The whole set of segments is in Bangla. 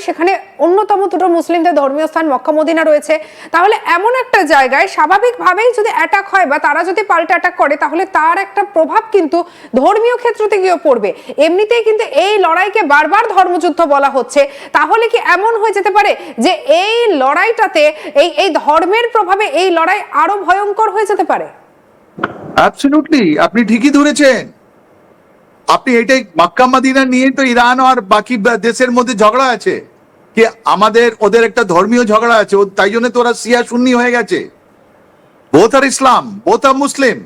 সেখানে অন্যতম দুটো মুসলিমদের ধর্মীয় স্থান মক্কা মদিনা রয়েছে। তাহলে এমন একটা জায়গায় স্বাভাবিকভাবেই যদি অ্যাটাক হয় বা তারা যদি পাল্টা অ্যাটাক করে, তাহলে তার একটা প্রভাব কিন্তু ধর্মীয় ক্ষেত্রতে গিয়েও পড়বে। এমনিতেই কিন্তু এই লড়াইকে বারবার ধর্মযুদ্ধ বলা হচ্ছে, তাহলে কি এমন হয়ে যেতে পারে যে এই লড়াইটাতে এই ধর্মের প্রভাবে এই লড়াই আরো ভয়ঙ্কর হয়ে যেতে পারে? অ্যাবসলিউটলি, আপনি ঠিকই ধরেছেন। আপনি এটাই মক্কা মদিনা নিয়ে তো ইরান আর বাকি দেশের মধ্যে ঝগড়া আছে, কি আমাদের ওদের একটা ধর্মীয় ঝগড়া আছে, তাই জন্য তো ওরা শিয়া সুন্নি হয়ে গেছে। বোথ আর ইসলাম, বোথ আর মুসলিম।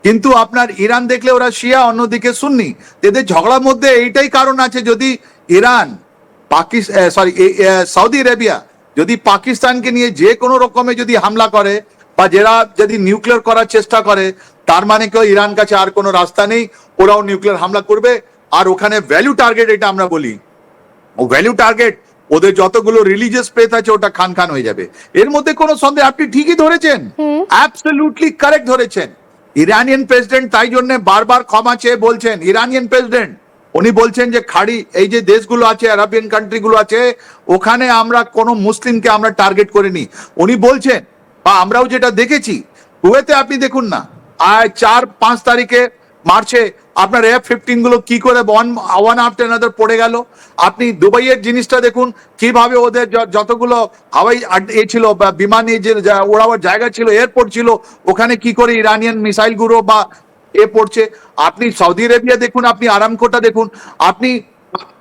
কিন্তু আপনার ইরান দেখলে ওরা শিয়া, অন্যদিকে সুন্নি। এদের ঝগড়ার মধ্যে এইটাই কারণ আছে, যদি ইরান সৌদি আরেবিয়া যদি পাকিস্তানকে নিয়ে যে কোনো রকমে যদি হামলা করে বা যারা যদি নিউক্লিয়ার করার চেষ্টা করে, তার মানে কেউ ইরান কাছে আর কোনো রাস্তা নেই, ওরাও নিউক্লিয়ার হামলা করবে। আর ওখানে ভ্যালু টার্গেট, এটা আমরা বলি, ও ভ্যালু টার্গেট, ওদের যতগুলো রিলিজিয়াস ফেথ আছে ওটা খান খান হয়ে যাবে। এর মধ্যে কোনো সন্দেহ, আপনি ঠিকই ধরেছেন, অ্যাবসলিউটলি কারেক্ট ধরেছেন। ইরানিয়ান প্রেসিডেন্ট তাই জন্য বারবার ক্ষমা চেয়ে বলছেন, ইরানিয়ান প্রেসিডেন্ট উনি বলছেন যে খাড়ি এই যে দেশগুলো আছে, আরবিয়ান কান্ট্রিগুলো আছে, ওখানে আমরা কোনো মুসলিমকে আমরা টার্গেট করিনি উনি বলছেন। বা আমরাও যেটা দেখেছি কুয়েতে, আপনি দেখুন না, 4-5 তারিখে মার্চে আপনার F-15 গুলো কি করে ওয়ান আফটার অ্যানাদার পড়ে গেল। আপনি দুবাইয়ের জিনিসটা দেখুন, কিভাবে ওদের যতগুলো হাওয়াই ছিল বা বিমানে যে ওড়াবার জায়গা ছিল, এয়ারপোর্ট ছিল, ওখানে কি করে ইরানিয়ান মিসাইল গুলো বা পড়ছে। আপনি সৌদি আরেবিয়া দেখুন, আপনি আরামকোটা দেখুন, আপনি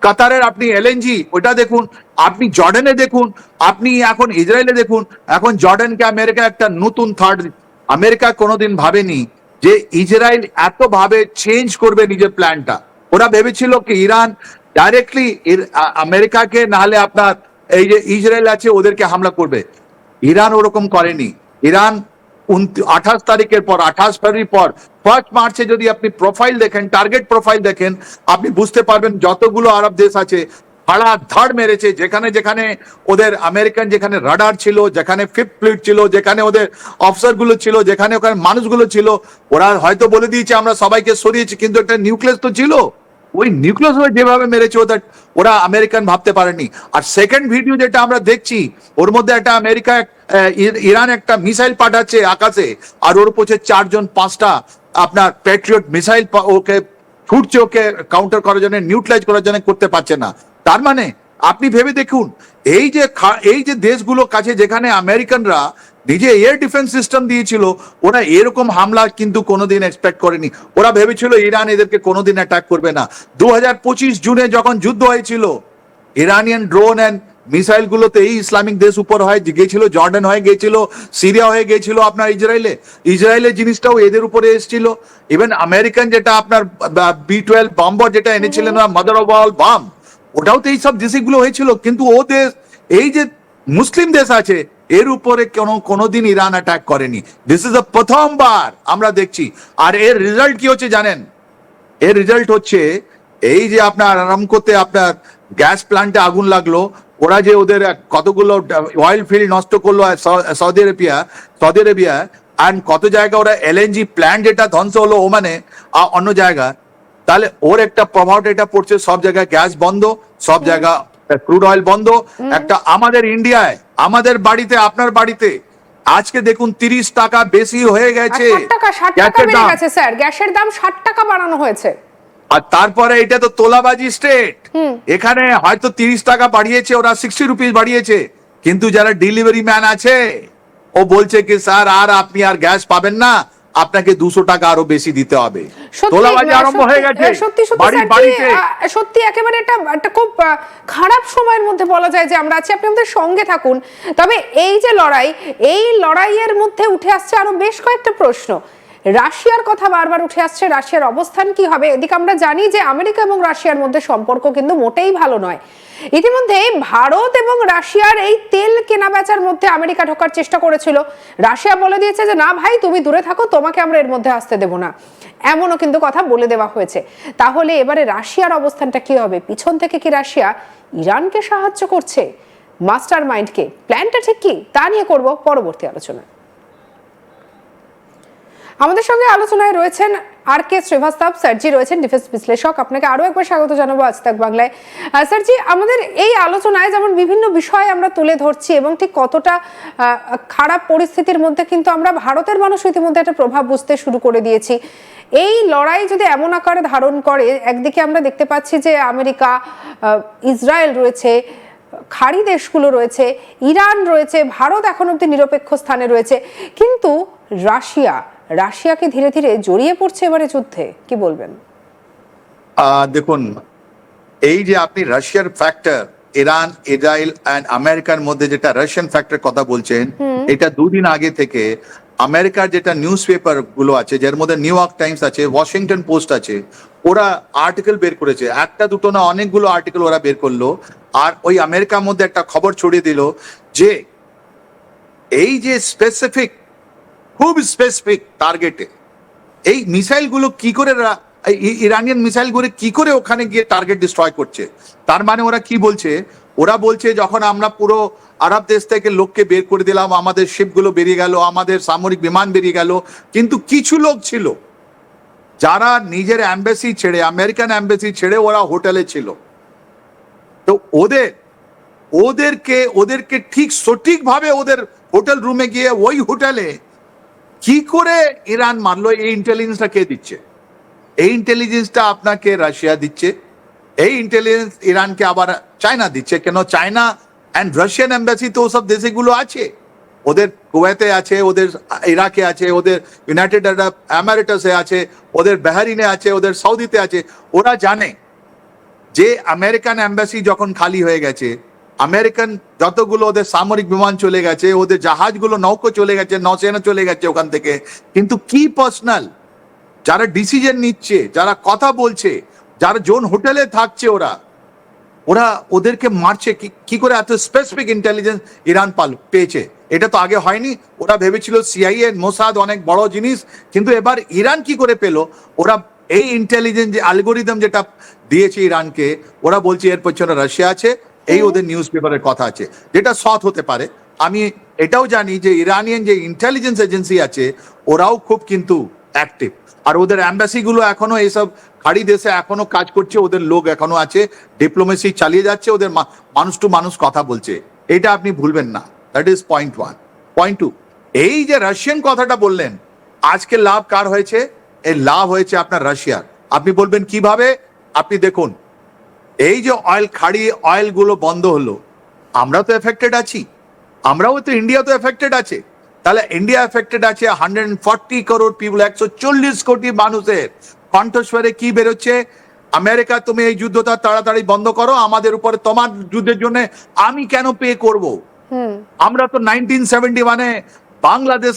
কাতারের আপনি এলএনজি ওটা দেখুন, আপনি জর্ডানে দেখুন, আপনি এখন ইসরায়েলে দেখুন। এখন জর্ডানকে আমেরিকা একটা নতুন থার্ড, আমেরিকা কোনোদিন ভাবেনি যে ইসরায়েল এত ভাবে চেঞ্জ করবে নিজের প্ল্যানটা। ওরা ভেবেছিল কি ইরান ডাইরেক্টলি আমেরিকাকে, নাহলে আপনার এই যে ইসরায়েল আছে ওদেরকে হামলা করবে। ইরান ওরকম করেনি। ইরান 28 তারিখের পর, 28 ফেব্রুয়ারি পর 1 মার্চে যদি আপনি প্রোফাইল দেখেন, টার্গেট প্রোফাইল দেখেন, আপনি বুঝতে পারবেন যতগুলো আরব দেশ আছে ধাড় মেরেছে। যেখানে যেখানে ওদের আমেরিকান যেখানে রাডার ছিল, যেখানে ফিফথ ফ্লিট ছিল, যেখানে ওদের অফিসার গুলো ছিল, যেখানে ওখানে মানুষগুলো ছিল, ওরা হয়তো বলে দিয়েছে আমরা সবাইকে সরিয়েছি, কিন্তু একটা নিউক্লিয়াস তো ছিল। ওই নিউক্লিয়াস যেভাবে মেরেছে ওরা আমেরিকান ভাবতে পারেনি। আর সেকেন্ড ভিডিও যেটা আমরা দেখছি, ওর মধ্যে একটা আমেরিকা ইরান একটা মিসাইল পাঠাচ্ছে আকাশে, আর ওর উপরে 4 জন 5টা আপনার প্যাট্রিয়ট মিসাইল ওকে ছুটছে, ওকে কাউন্টার করার জন্য, নিউট্রালাইজ করার জন্য, করতে পারছে না। তার মানে আপনি ভেবে দেখুন, এই যে দেশগুলো কাছে যেখানে আমেরিকানরা নিজে এয়ার ডিফেন্স সিস্টেম দিয়েছিল, ওরা এরকম হামলা কিন্তু কোনোদিন এক্সপেক্ট করেনি। ওরা ভেবেছিল ইরান এদেরকে কোনোদিন অ্যাটাক করবে না। 2025 জুনে যখন যুদ্ধ হয়েছিল, ইরানিয়ান ড্রোন এন্ড মিসাইল গুলোতে এই ইসলামিক দেশ উপর হয়ে গিয়েছিল, জর্ডান হয়ে গিয়েছিল, সিরিয়া হয়ে গিয়েছিল, আপনার ইসরায়েলের জিনিসটাও এদের উপরে এসেছিল। ইভেন আমেরিকান যেটা আপনার B-12 বম্বার যেটা এনেছিলেন, মাদার অফ অল বম্ব, ওটাও তো এইসব দেশগুলো হয়েছিল। কিন্তু ও দেশ, এই যে মুসলিম দেশ আছে, এর উপরে কোনোদিন ইরান অ্যাটাক করেনি। দিস ইজ দ্য প্রথমবার আমরা দেখছি। আর এর রেজাল্ট কি হচ্ছে জানেন? এর রেজাল্ট হচ্ছে এই যে আপনার আরামকোতে আপনার গ্যাস প্ল্যান্টে আগুন লাগলো, ওরা যে ওদের কতগুলো অয়েল ফিল্ড নষ্ট করলো সৌদি আরেবিয়া, আর কত জায়গা ওরা এলএনজি প্ল্যান্ট যেটা ধ্বংস হলো ওমানে, অন্য জায়গা। তাহলে ওর একটা প্রভাব এটা পড়ছে, সব জায়গায় গ্যাস বন্ধ, সব জায়গা ক্রুড অয়েল বন্ধ। একটা আমাদের ইন্ডিয়ায়, আমাদের বাড়িতে, আপনার বাড়িতে আজকে দেখুন 30 টাকা বেশি হয়ে গেছে। 60 টাকা বেড়ে গেছে স্যার, গ্যাসের দাম 60 টাকা বাড়ানো হয়েছে। আর তারপরে এটা তো তোলাবাজি স্টেট, এখানে হয়তো 30 টাকা বাড়িয়েছে, ওরা 60 রুপিস বাড়িয়েছে, কিন্তু যারা ডেলিভারি ম্যান আছে ও বলছে কি স্যার আর আপনি আর গ্যাস পাবেন না, আপনাকে 200 টাকা আরো বেশি দিতে হবে। তোলাবাজি আরম্ভ হয়ে গেছে বাড়িতে। সত্যি একেবারে একটা খুব খারাপ সময়ের মধ্যে বলা যায় যে আমরা আছি। আপনি আমাদের সঙ্গে থাকুন। তবে এই যে লড়াই, এই লড়াইয়ের মধ্যে উঠে আসছে আরো বেশ কয়েকটা প্রশ্ন। রাশিয়ার কথা বারবার উঠে আসছে, রাশিয়ার অবস্থান কি হবে? এদিকে আমরা জানি যে আমেরিকা এবং রাশিয়ার মধ্যে সম্পর্ক কিন্তু মোটেই ভালো নয়। ইতিমধ্যে ভারত এবং রাশিয়ার এই তেল কেনা বেচার মধ্যে আমেরিকা ঢোকার চেষ্টা করেছিল। রাশিয়া বলে দিয়েছে যে না ভাই, তুমি দূরে থাকো, তোমাকে আমরা এর মধ্যে আসতে দেব না, এমনও কিন্তু কথা বলে দেওয়া হয়েছে। তাহলে এবারে রাশিয়ার অবস্থানটা কি হবে? পিছন থেকে কি রাশিয়া ইরানকে সাহায্য করছে? মাস্টার মাইন্ডকে, প্ল্যানটা ঠিক কি, তা নিয়ে করব পরবর্তী আলোচনা। আমাদের সঙ্গে আলোচনায় রয়েছেন আর কে শ্রীবাস্তব স্যারজি, রয়েছেন ডিফেন্স বিশ্লেষক। আপনাকে আরো একবার স্বাগত জানাবো আজ তাক বাংলায়। স্যারজি, আমাদের এই আলোচনায় যেমন বিভিন্ন বিষয় আমরা তুলে ধরছি এবং ঠিক কতটা খারাপ পরিস্থিতির মধ্যে কিন্তু আমরা ভারতের মানুষ ইতিমধ্যে একটা প্রভাব বুঝতে শুরু করে দিয়েছি। এই লড়াই যদি এমন আকারে ধারণ করে, একদিকে আমরা দেখতে পাচ্ছি যে আমেরিকা, ইসরায়েল রয়েছে, খাড়ি দেশগুলো রয়েছে, ইরান রয়েছে, ভারত এখন অব্দি নিরপেক্ষ স্থানে রয়েছে, কিন্তু রাশিয়াকে ধীরে ধীরে জড়িয়ে পড়ছে এবারে যুদ্ধে, কি বলবেন? দেখুন, এই যে আপনি রাশিয়ার ফ্যাক্টর, ইরান, ইসরায়েল এন্ড আমেরিকার মধ্যে যেটা রাশিয়ান ফ্যাক্টর কথা বলছেন, এটা দুদিন আগে থেকে আমেরিকার যেটা নিউজ পেপার গুলো আছে, যার মধ্যে নিউ ইয়র্ক টাইমস আছে, ওয়াশিংটন পোস্ট আছে, ওরা আর্টিকেল বের করেছে। একটা দুটো না, অনেকগুলো আর্টিকেল ওরা বের করলো। আর ওই আমেরিকার মধ্যে একটা খবর ছড়িয়ে দিল যে এই যে স্পেসিফিক, খুব স্পেসিফিক টার্গেটে এই মিসাইল গুলো কি করে, ইরানিয়ান মিসাইল গুলো কি করে ওখানে গিয়ে টার্গেট ডিস্ট্রয় করছে। তার মানে ওরা কি বলছে? ওরা বলছে যখন আমরা পুরো আরব দেশ থেকে লোককে বের করে দিলাম, আমাদের শিপগুলো বেরিয়ে গেল, আমাদের সামরিক বিমান বেরিয়ে গেল, কিন্তু কিছু লোক ছিল যারা নিজের এম্বাসি ছেড়ে, আমেরিকান এম্বাসি ছেড়ে ওরা হোটেলে ছিল। তো ওদেরকে ঠিক সঠিকভাবে ওদের হোটেল রুমে গিয়ে ওই হোটেলে কি করে ইরান মারলো, এই ইন্টেলিজেন্সটা কে দিচ্ছে? এই ইন্টেলিজেন্সটা আপনাকে রাশিয়া দিচ্ছে, এই ইন্টেলিজেন্স ইরানকে আবার চায়না দিচ্ছে। কেন? চায়না অ্যান্ড রাশিয়ান এম্বাসি তো ওসব দেশগুলো আছে, ওদের কুয়েতে আছে, ওদের ইরাকে আছে, ওদের ইউনাইটেড আরব এমিরেটসে আছে, ওদের বাহরিনে আছে, ওদের সৌদিতে আছে। ওরা জানে যে আমেরিকান এম্বাসি যখন খালি হয়ে গেছে, আমেরিকান যতগুলো ওদের সামরিক বিমান চলে গেছে, ওদের জাহাজগুলো নৌকো চলে গেছে, নৌসেনা চলে গেছে ওখান থেকে, কিন্তু কি পার্সোনাল যারা ডিসিশন নিচ্ছে, যারা কথা বলছে, যারা জোন হোটেলে থাকছে, ওরা ওদেরকে মারছে কি করে? এত স্পেসিফিক ইন্টেলিজেন্স ইরান পেয়েছে, এটা তো আগে হয়নি। ওরা ভেবেছিল সিআইএ, মোসাদ অনেক বড় জিনিস, কিন্তু এবার ইরান কি করে পেল? ওরা এই ইন্টেলিজেন্স যে অ্যালগোরিদম যেটা দিয়েছে ইরানকে, ওরা বলছে এর পেছনে রাশিয়া আছে, এই ওদের নিউজ পেপারের কথা আছে, যেটা সৎ হতে পারে। আমি এটাও জানি যে ইরানিয়ান যে ইন্টেলিজেন্স এজেন্সি আছে, ওরাও খুব কিন্তু অ্যাক্টিভ, আর ওদের অ্যাম্বাসি গুলো এখনো এইসব খাড়ি দেশে এখনো কাজ করছে, ওদের লোক এখনো আছে, ডিপ্লোমেসি চালিয়ে যাচ্ছে, ওদের মানুষ টু মানুষ কথা বলছে। এটা আপনি ভুলবেন না। That is point one. Point two, এই যে রাশিয়ান কথাটা বললেন, আজকে লাভ কার হয়েছে? এই লাভ হয়েছে আপনার রাশিয়ার। আপনি বলবেন কিভাবে? আপনি দেখুন, এই যে খাড়ি অয়েল গুলো বন্ধ হলো, আমরা তো এফেক্টেড আছি, আমরাও তো, ইন্ডিয়া তো এফেক্টেড আছে। তাহলে ইন্ডিয়া এফেক্টেড আছে 140 করোড় পিপল, 140 কোটি মানুষের কণ্ঠস্বরে কি বেরোচ্ছে? আমেরিকা, তুমি এই যুদ্ধটা তাড়াতাড়ি বন্ধ করো, আমাদের উপরে তোমার যুদ্ধের জন্য আমি কেন পে করব? আমরা তো 1971-এ বাংলাদেশ